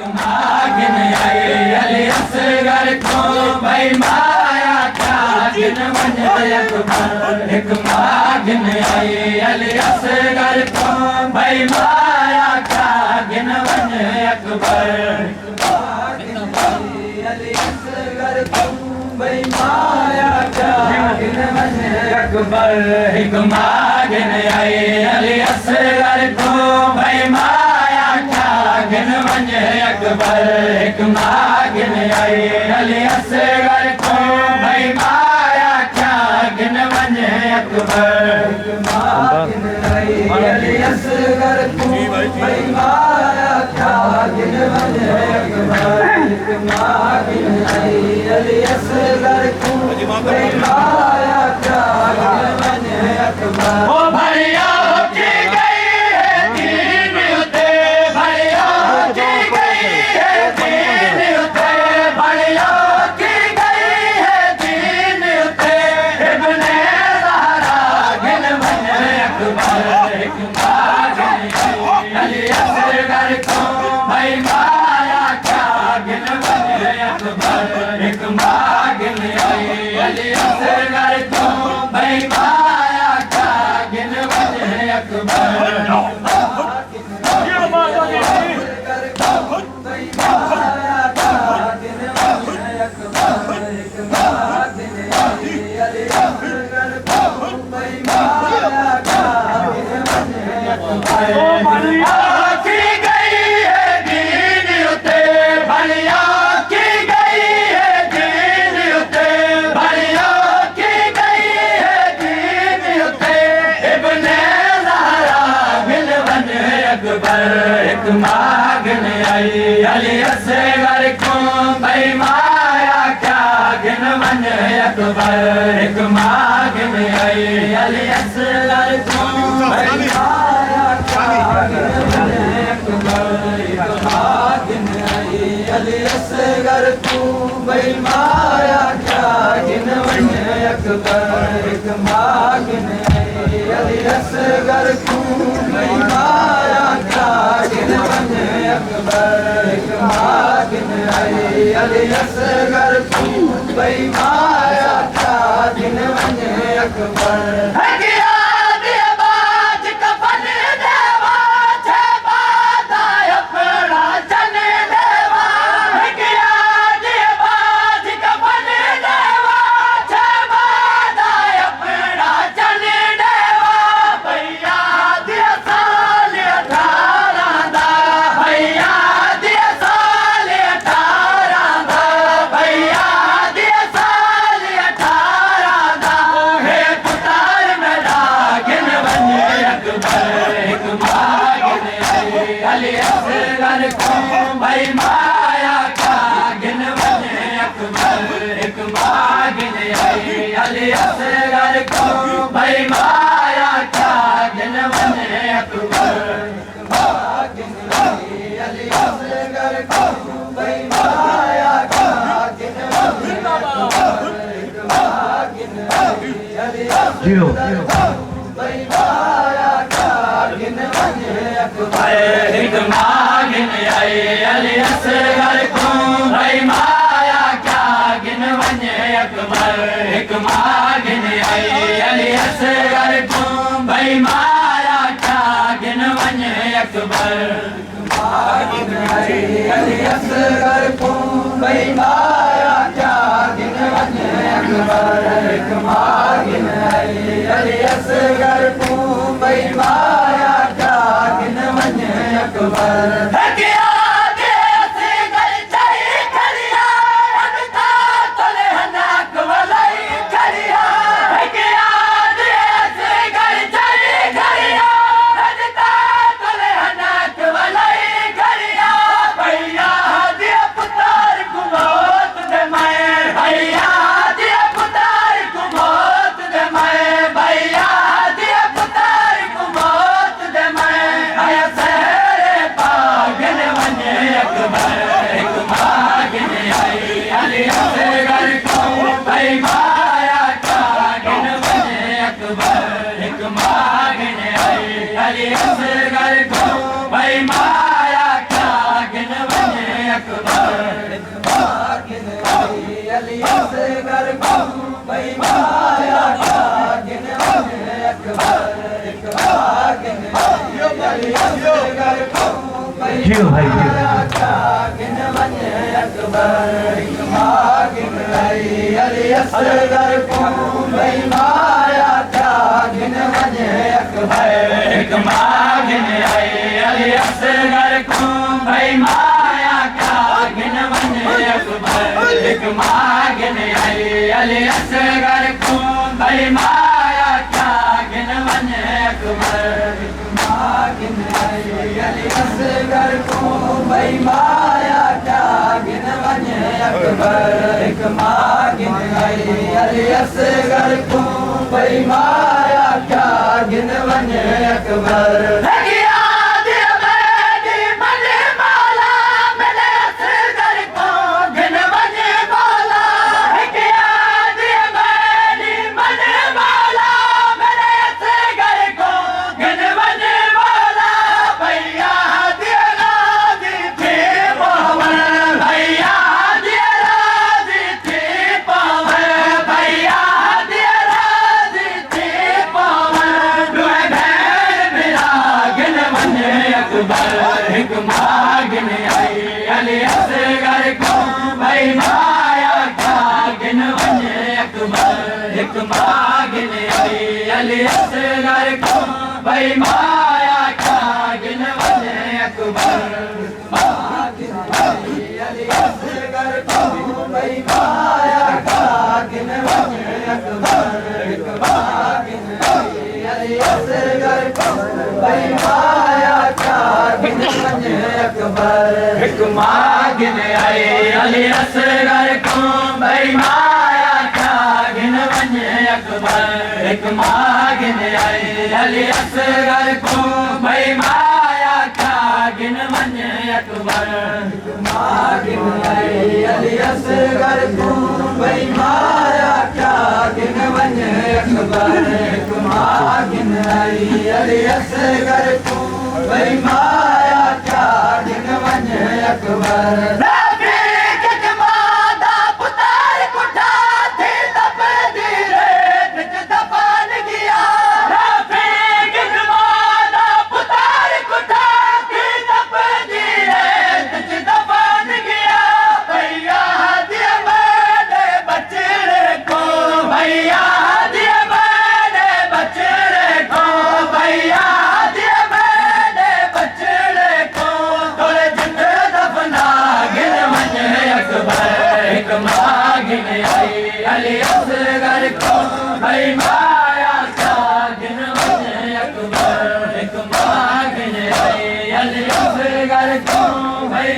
मागिन आई अली असगर को भाई माया क्या गिन वञ अकबर एक मागिन आई अली असगर को भाई माया क्या गिन वञ अकबर अली असगर को भाई माया क्या गिन वञ अकबर एक मागिन आई अली असगर को भाई माया क्या गिन वञ अकबर एक मागिन आई अली असगर को भाई माया क्या गिन वञ अकबर एक मागिन आई अली असगर को भाई माया क्या गिन वञ अकबर एक मागिन आई अली असगर को भाई माया क्या गिन वञ अकबर ओ भैया की गई है दीन उते भैया की गई है दीन उते भैया की गई है दीन उते इब्ने ज़हरा गिन वञ अकबर एक मागिन अली असगर को भाई माया क्या गिन वञ अकबर एक मागिन आई अली असगर को भाई माया क्या गिन वञ अकबर की गई है दीन उते भलिया की गई है दीन उते भलिया की गई है दीन उते इब्ने ज़हरा गिन वञ अकबर एक मागिन आई अली असगर को भाई माया क्या गिन वञ अकबर एक मागिन आई अली असगर को भाई माया क्या गिन वञ अकबर एक मागिन आई अली असगर को भाई माया क्या गिन वञ अकबर एक मागिन आई अली असगर को भाई माया क्या गिन वञ अकबर एक मागिन आई अली असगर को भाई माया क्या गिन वञ अकबर अली असगर को भाई माया क्या गिन वञ अकबर एक मागिन आई अली असगर को भाई माया क्या गिन वञ अकबर मागिन आई अली असगर को भाई माया क्या गिन वञ अकबर एक मागिन आई अली असगर को भाई माया क्या गिन वञ अकबर एक मागिन आई अली असगर को भाई माया क्या गिन वञ अकबर एक मागिन आई अली असगर को भाई माया क्या गिन वञ अकबर मागिन आई अली असगर को भाई माया क्या गिन वञ अकबर एक मागिन आई अली असगर को भाई माया क्या गिन वञ अकबर भैया अकबर मागिन आई अली असगर को भाई माया का गिन वने अकबर मागिन आई अली असगर को भाई माया का गिन वने अकबर मागिन आई अली असगर को भाई माया का गिन वने अकबर मागिन आई अली असगर को भाई माया का गिन वने अकबर मागिन आई अली असगर को भाई माया का गिन वने अकबर मागिन आई अली असगर को भाई माया का गिन वने अकबर मागिन आई अली असगर को भाई माया का गिन वने अकबर मागिन आई अली असगर को भाई माया का गिन वने अकबर मागिन आई अली असगर को भाई माया का गिन वने अकबर मागिन आई अली असगर को भाई माया का गिन वने अकबर मागिन आई अली असगर को भाई माया का गिन वने अकबर मागिन आई अली असगर को भाई माया का गिन वने अकबर मागिन आई अली असगर को भाई माया का गिन वने अकबर मागिन आई अली असगर को भाई माया का गिन वने अकबर मागिन आई अली असगर को भाई माया का गिन वने अकबर मागिन आई अली असगर को भाई माया का गिन वने अकबर मागिन आई अली असगर को भाई